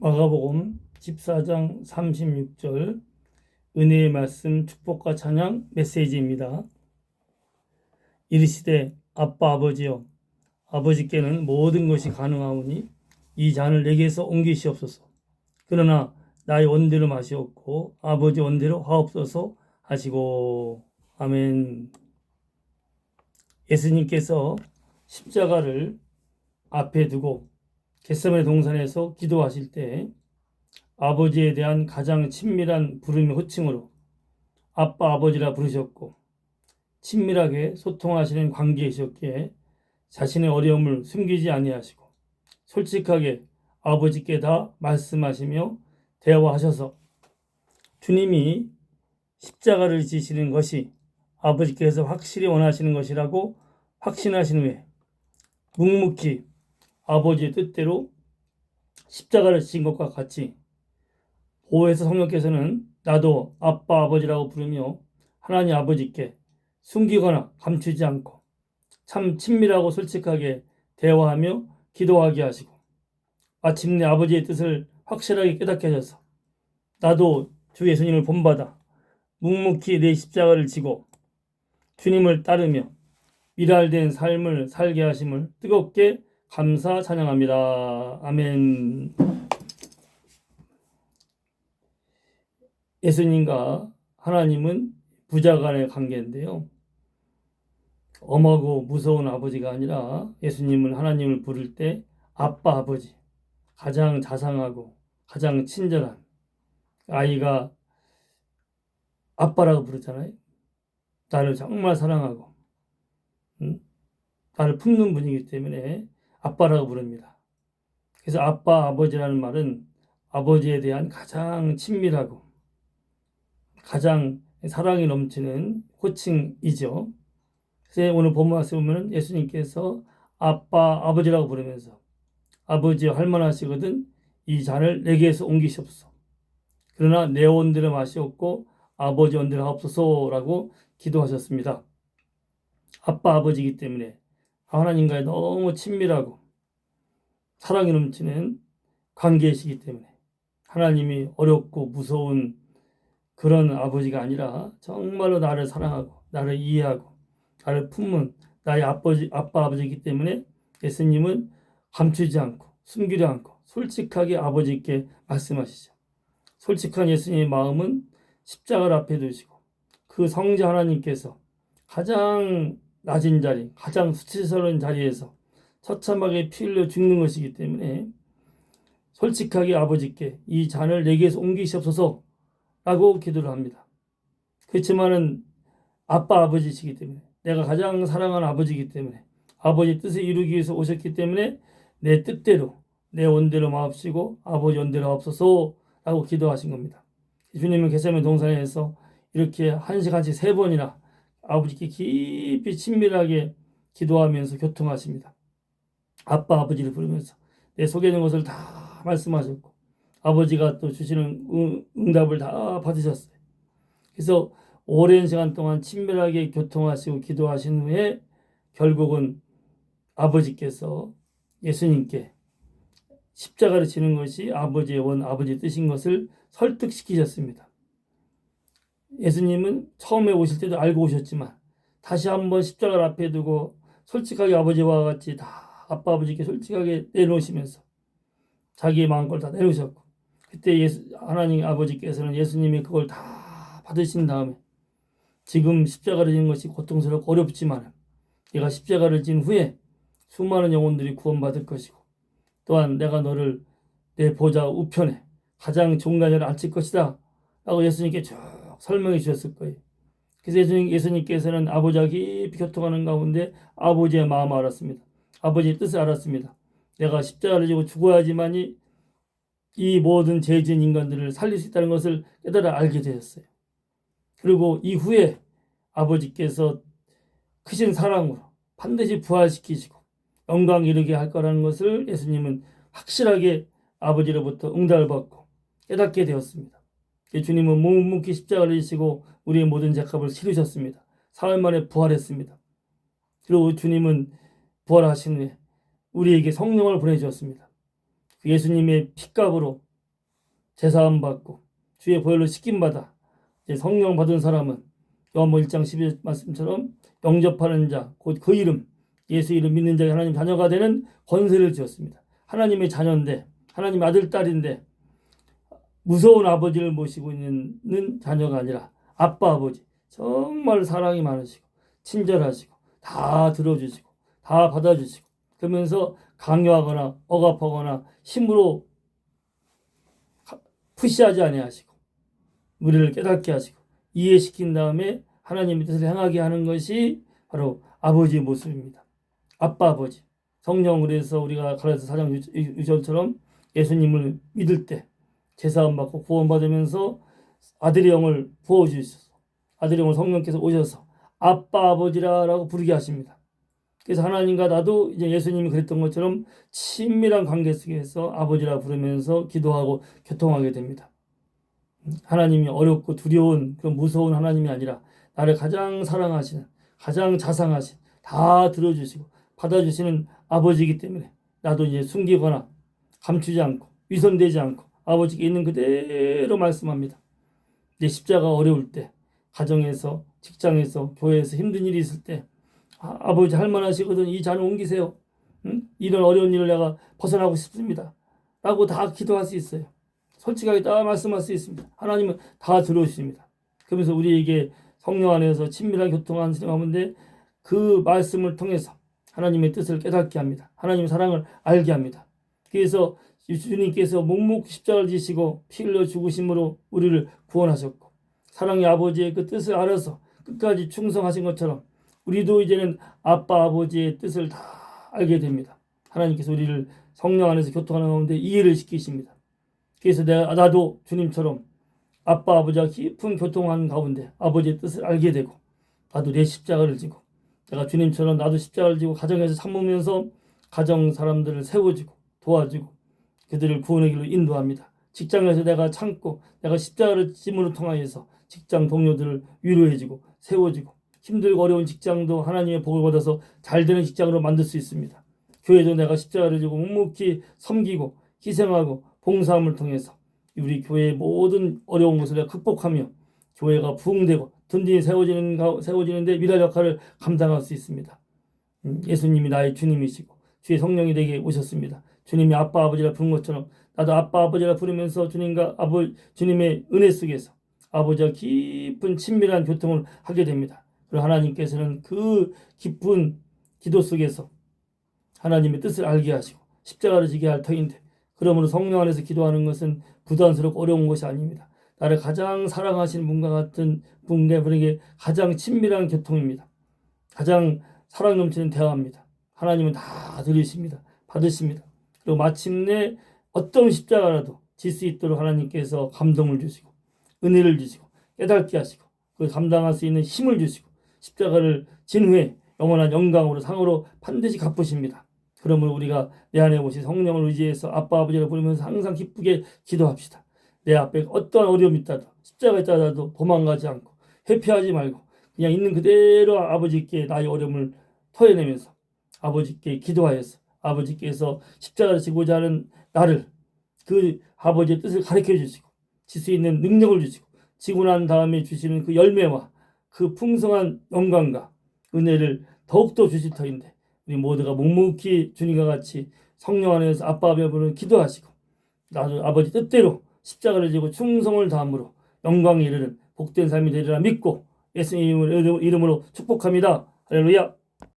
마가복음 14장 36절 은혜의 말씀 축복과 찬양 메시지입니다. 이르시되 아빠 아버지여 아버지께는 모든 것이 가능하오니 이 잔을 내게서 옮기시옵소서. 그러나 나의 원대로 마시옵고 아버지 원대로 하옵소서 하시고. 아멘. 예수님께서 십자가를 앞에 두고 겟세마네 동산에서 기도하실 때 아버지에 대한 가장 친밀한 부름의 호칭으로 아빠 아버지라 부르셨고 친밀하게 소통하시는 관계이셨기에 자신의 어려움을 숨기지 아니하시고 솔직하게 아버지께 다 말씀하시며 대화하셔서 주님이 십자가를 지시는 것이 아버지께서 확실히 원하시는 것이라고 확신하신 후에 묵묵히 아버지의 뜻대로 십자가를 지신 것과 같이 보혜사 성령께서는 나도 아빠 아버지라고 부르며 하나님 아버지께 숨기거나 감추지 않고 참 친밀하고 솔직하게 대화하며 기도하게 하시고 마침내 아버지의 뜻을 확실하게 깨닫게 하셔서 나도 주 예수님을 본받아 묵묵히 내 십자가를 지고 주님을 따르며 미랄된 삶을 살게 하심을 뜨겁게 감사 찬양합니다. 아멘. 예수님과 하나님은 부자간의 관계인데요. 엄하고 무서운 아버지가 아니라 예수님은 하나님을 부를 때 아빠 아버지, 가장 자상하고 가장 친절한, 아이가 아빠라고 부르잖아요. 나를 정말 사랑하고 나를 품는 분이기 때문에 아빠라고 부릅니다. 그래서 아빠 아버지라는 말은 아버지에 대한 가장 친밀하고 가장 사랑이 넘치는 호칭이죠. 그래서 오늘 본문 말씀 보면 예수님께서 아빠 아버지라고 부르면서 아버지 할만하시거든 이 잔을 내게서 옮기시옵소서. 그러나 내 원대로 마시옵고 아버지 원대로 하옵소서라고 기도하셨습니다. 아빠 아버지이기 때문에 하나님과의 너무 친밀하고 사랑이 넘치는 관계이시기 때문에 하나님이 어렵고 무서운 그런 아버지가 아니라 정말로 나를 사랑하고 나를 이해하고 나를 품는 나의 아빠 아버지이기 때문에 예수님은 감추지 않고 숨기려 않고 솔직하게 아버지께 말씀하시죠. 솔직한 예수님의 마음은 십자가를 앞에 두시고 그 성자 하나님께서 가장 낮은 자리, 가장 수치스러운 자리에서 처참하게 피 흘려 죽는 것이기 때문에 솔직하게 아버지께 이 잔을 내게서 옮기시옵소서 라고 기도를 합니다. 그렇지만은 아빠 아버지시기 때문에 내가 가장 사랑하는 아버지이기 때문에 아버지 뜻을 이루기 위해서 오셨기 때문에 내 뜻대로 내 원대로 마옵시고 아버지 원대로 하옵소서 라고 기도하신 겁니다. 주님은 겟세마네 동산에서 이렇게 한 시간씩 3번이나 아버지께 깊이 친밀하게 기도하면서 교통하십니다. 아빠 아버지를 부르면서 내 속에 있는 것을 다 말씀하셨고 아버지가 또 주시는 응답을 다 받으셨어요. 그래서 오랜 시간 동안 친밀하게 교통하시고 기도하신 후에 결국은 아버지께서 예수님께 십자가를 지는 것이 아버지의 아버지의 뜻인 것을 설득시키셨습니다. 예수님은 처음에 오실 때도 알고 오셨지만 다시 한번 십자가를 앞에 두고 솔직하게 아버지와 같이 다 아빠 아버지께 솔직하게 내놓으시면서 자기의 마음걸 다 내놓으셨고 그때 하나님 아버지께서는 예수님이 그걸 다 받으신 다음에 지금 십자가를 지는 것이 고통스럽고 어렵지만 내가 십자가를 진 후에 수많은 영혼들이 구원받을 것이고 또한 내가 너를 내 보좌 우편에 가장 좋은 자리에 앉힐 것이다 라고 예수님께 쭉 설명해 주셨을 거예요. 그래서 예수님께서는 아버지와 깊이 교통하는 가운데 아버지의 마음을 알았습니다. 아버지의 뜻을 알았습니다. 내가 십자가를 지고 죽어야지만이 이 모든 죄 지은 인간들을 살릴 수 있다는 것을 깨달아 알게 되었어요. 그리고 이후에 아버지께서 크신 사랑으로 반드시 부활시키시고 영광 이르게 할 거라는 것을 예수님은 확실하게 아버지로부터 응답을 받고 깨닫게 되었습니다. 주님은 묵묵히 십자가를 지시고 우리의 모든 죄값을 치르셨습니다. 사흘 만에 부활했습니다. 그리고 주님은 부활하신 후에 우리에게 성령을 보내주었습니다. 예수님의 피값으로 제사함 받고 주의 보혈로 씻김 받아 이제 성령 받은 사람은 요한복음 1장 12절 말씀처럼 영접하는 자 곧 그 이름 예수 이름 믿는 자가 하나님 자녀가 되는 권세를 주었습니다. 하나님의 자녀인데 하나님 아들 딸인데 무서운 아버지를 모시고 있는 자녀가 아니라 아빠 아버지 정말 사랑이 많으시고 친절하시고 다 들어주시고 다 받아주시고 그러면서 강요하거나 억압하거나 힘으로 푸시하지 아니하시고 우리를 깨닫게 하시고 이해시킨 다음에 하나님의 뜻을 행하게 하는 것이 바로 아버지의 모습입니다. 아빠 아버지 성령 그래서 우리가 갈라디아서 4장 6절처럼 예수님을 믿을 때 제사함 받고 구원받으면서 아들의 영을 부어주셔서 아들의 영을 성령께서 오셔서 아빠 아버지라고 부르게 하십니다. 그래서 하나님과 나도 이제 예수님이 그랬던 것처럼 친밀한 관계 속에서 아버지라 부르면서 기도하고 교통하게 됩니다. 하나님이 어렵고 두려운 그런 무서운 하나님이 아니라 나를 가장 사랑하시는 가장 자상하신 다 들어주시고 받아주시는 아버지이기 때문에 나도 이제 숨기거나 감추지 않고 위선되지 않고 아버지께 있는 그대로 말씀합니다. 내 십자가 어려울 때 가정에서 직장에서 교회에서 힘든 일이 있을 때 아버지 할만하시거든 이 잔을 옮기세요. 이런 어려운 일을 내가 벗어나고 싶습니다. 라고 다 기도할 수 있어요. 솔직하게 다 말씀할 수 있습니다. 하나님은 다 들어주십니다. 그러면서 우리에게 성령 안에서 친밀한 교통하는 가운데 그 말씀을 통해서 하나님의 뜻을 깨닫게 합니다. 하나님의 사랑을 알게 합니다. 그래서 주님께서 묵묵히 십자가를 지시고 피 흘려 죽으심으로 우리를 구원하셨고 사랑의 아버지의 그 뜻을 알아서 끝까지 충성하신 것처럼 우리도 이제는 아빠 아버지의 뜻을 다 알게 됩니다. 하나님께서 우리를 성령 안에서 교통하는 가운데 이해를 시키십니다. 그래서 나도 주님처럼 아빠 아버지와 깊은 교통하는 가운데 아버지의 뜻을 알게 되고 나도 내 십자가를 지고 내가 주님처럼 나도 십자가를 지고 가정에서 참으면서 가정 사람들을 세워주고 도와주고 그들을 구원의 길로 인도합니다. 직장에서 내가 참고 내가 십자가를 짐으로 통하여서 직장 동료들을 위로해주고 세워주고 힘들고 어려운 직장도 하나님의 복을 받아서 잘 되는 직장으로 만들 수 있습니다. 교회도 내가 십자가를 지고 묵묵히 섬기고 희생하고 봉사함을 통해서 우리 교회의 모든 어려운 것을 내가 극복하며 교회가 부흥되고 든든히 세워지는데 위대한 역할을 감당할 수 있습니다. 예수님이 나의 주님이시고 주의 성령이 내게 오셨습니다. 주님이 아빠 아버지라 부른 것처럼 나도 아빠 아버지라 부르면서 주님의 은혜 속에서 아버지와 깊은 친밀한 교통을 하게 됩니다. 그리고 하나님께서는 그 깊은 기도 속에서 하나님의 뜻을 알게 하시고 십자가를 지게 할 터인데 그러므로 성령 안에서 기도하는 것은 부담스럽고 어려운 것이 아닙니다. 나를 가장 사랑하시는 분과 같은 분에게 가장 친밀한 교통입니다. 가장 사랑 넘치는 대화입니다. 하나님은 다 들으십니다. 받으십니다. 그리고 마침내 어떤 십자가라도 질 수 있도록 하나님께서 감동을 주시고 은혜를 주시고 깨닫게 하시고 그 감당할 수 있는 힘을 주시고 십자가를 진 후에 영원한 영광으로 상으로 반드시 갚으십니다. 그러므로 우리가 내 안에 오신 성령을 의지해서 아빠 아버지를 부르면서 항상 기쁘게 기도합시다. 내 앞에 어떠한 어려움이 있다도 십자가에 있다도 도망가지 않고 회피하지 말고 그냥 있는 그대로 아버지께 나의 어려움을 토해내면서 아버지께 기도하여서 아버지께서 십자가를 지고자 하는 나를 그 아버지의 뜻을 가르쳐 주시고 질 수 있는 능력을 주시고 지고 난 다음에 주시는 그 열매와 그 풍성한 영광과 은혜를 더욱더 주실 터인데 우리 모두가 묵묵히 주님과 같이 성령 안에서 아빠 아버지를 기도하시고 나도 아버지 뜻대로 십자가를 지고 충성을 다함으로 영광에 이르는 복된 삶이 되리라 믿고 예수님 이름으로 축복합니다. 할렐루야.